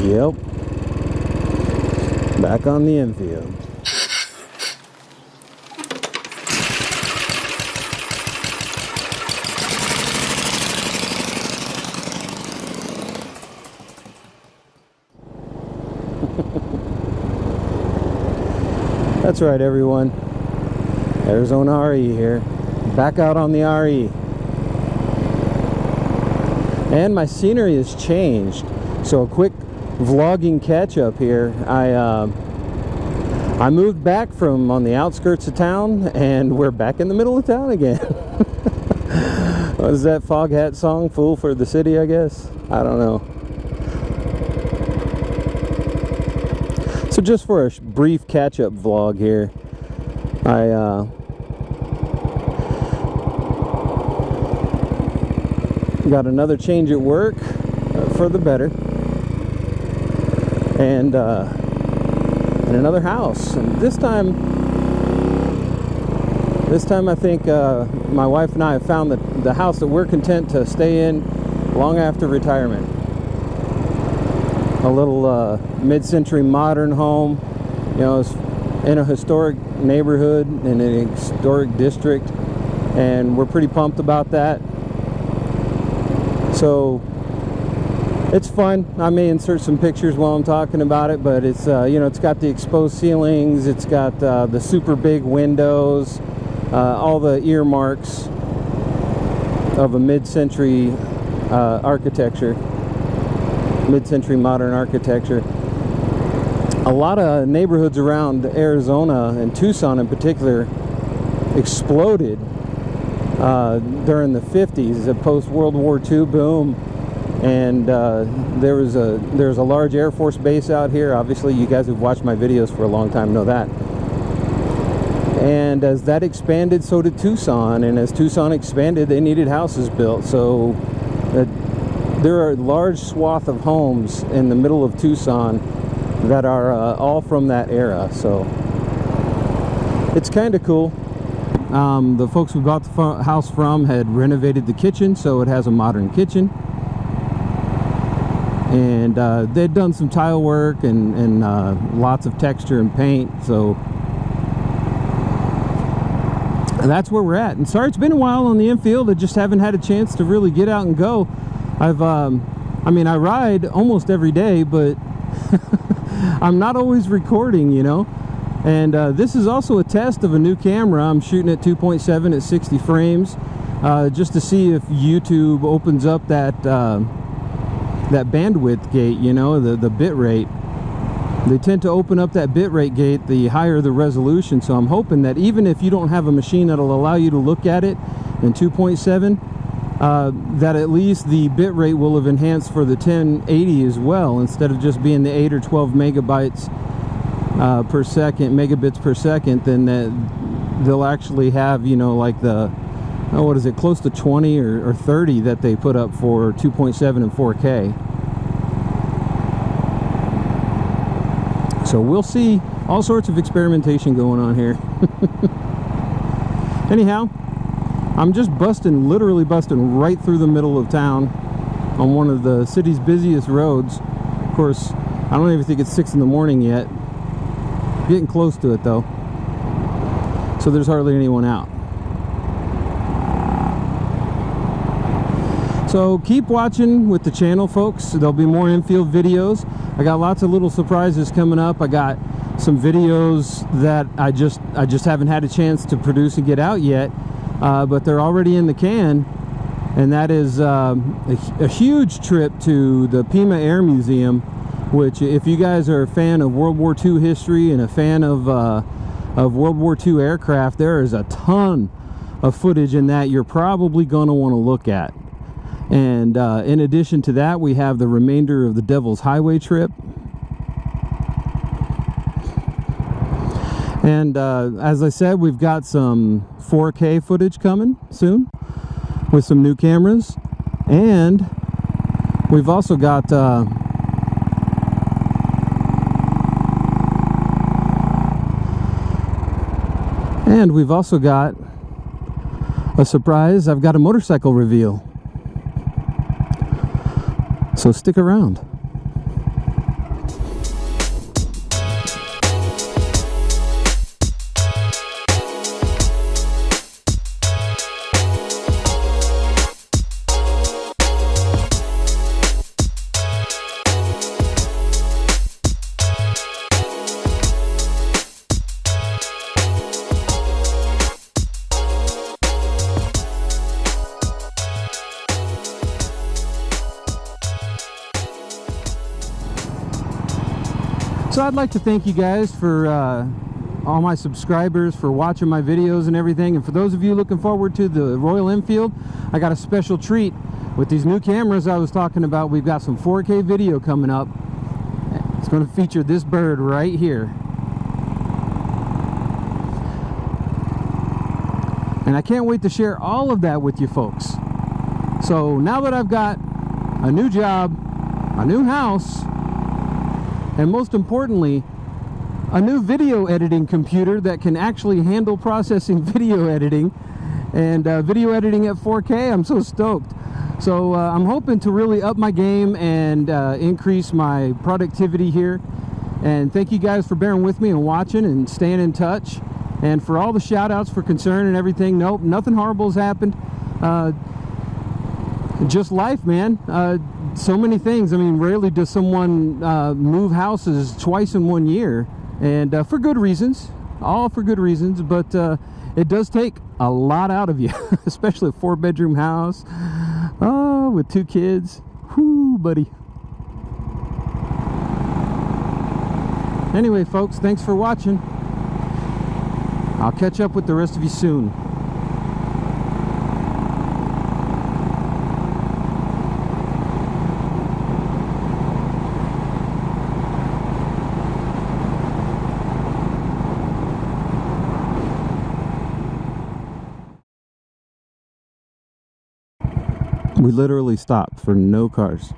Yep. Back on the Enfield. That's right, everyone. Arizona RE here. Back out on the RE. And my scenery has changed. So a quick vlogging catch up here. I moved back from on the outskirts of town, and we're back in the middle of town again. What is that Foghat song? Fool for the City, I guess? I don't know. So just for a brief catch-up vlog here, I got another change at work for the better, and another house. And this time I think my wife and I have found the house that we're content to stay in long after retirement. A little mid-century modern home, you know, it's in a historic neighborhood in an historic district, and we're pretty pumped about that. So it's fun. I may insert some pictures while I'm talking about it, but it's you know, it's got the exposed ceilings, it's got the super big windows, all the earmarks of a mid-century architecture. Mid-century modern architecture. A lot of neighborhoods around Arizona and Tucson in particular exploded during the 50s, a post-World War II boom, and there was a large Air Force base out here. Obviously, you guys who've watched my videos for a long time know that. And as that expanded, so did Tucson, and as Tucson expanded, they needed houses built. So there are a large swath of homes in the middle of Tucson that are all from that era, so it's kind of cool. The folks we bought the house from had renovated the kitchen, so it has a modern kitchen, and they'd done some tile work and lots of texture and paint, so that's where we're at. And sorry it's been a while on the Enfield. I just haven't had a chance to really get out and go. I mean, I ride almost every day, but I'm not always recording, you know. And this is also a test of a new camera. I'm shooting at 2.7 at 60 frames, just to see if YouTube opens up that that bandwidth gate, you know, the bit rate. They tend to open up that bit rate gate the higher the resolution. So I'm hoping that even if you don't have a machine that'll allow you to look at it in 2.7, that at least the bit rate will have enhanced for the 1080 as well, instead of just being the 8 or 12 megabytes per second, megabits per second. Then they'll actually have, you know, like the, oh, what is it, close to 20 or 30 that they put up for 2.7 and 4K. So we'll see. All sorts of experimentation going on here. Anyhow, I'm just literally busting right through the middle of town on one of the city's busiest roads. Of course, I don't even think it's 6 in the morning yet. Getting close to it though. So there's hardly anyone out. So keep watching with the channel, folks. There'll be more Enfield videos. I got lots of little surprises coming up. I got some videos that I just haven't had a chance to produce and get out yet. But they're already in the can, and that is a huge trip to the Pima Air Museum, which, if you guys are a fan of World War II history and a fan of World War II aircraft, there is a ton of footage in that you're probably going to want to look at. And in addition to that, we have the remainder of the Devil's Highway trip. And as I said, we've got some 4K footage coming soon with some new cameras. And we've also got a surprise. I've got a motorcycle reveal. So stick around. So I'd like to thank you guys for all my subscribers, for watching my videos and everything. And for those of you looking forward to the Royal Enfield, I got a special treat with these new cameras I was talking about. We've got some 4K video coming up. It's going to feature this bird right here. And I can't wait to share all of that with you folks. So now that I've got a new job, a new house, and most importantly, a new video editing computer that can actually handle processing video editing and video editing at 4K, I'm so stoked. So I'm hoping to really up my game and increase my productivity here. And thank you guys for bearing with me and watching and staying in touch. And for all the shout outs for concern and everything, nope, nothing horrible has happened. Just life, man. So many things. I mean, rarely does someone move houses twice in 1 year. And for good reasons, all for good reasons, but it does take a lot out of you, especially a 4-bedroom house, with 2 kids. Whoo, buddy. Anyway, folks, thanks for watching. I'll catch up with the rest of you soon. We literally stopped for no cars.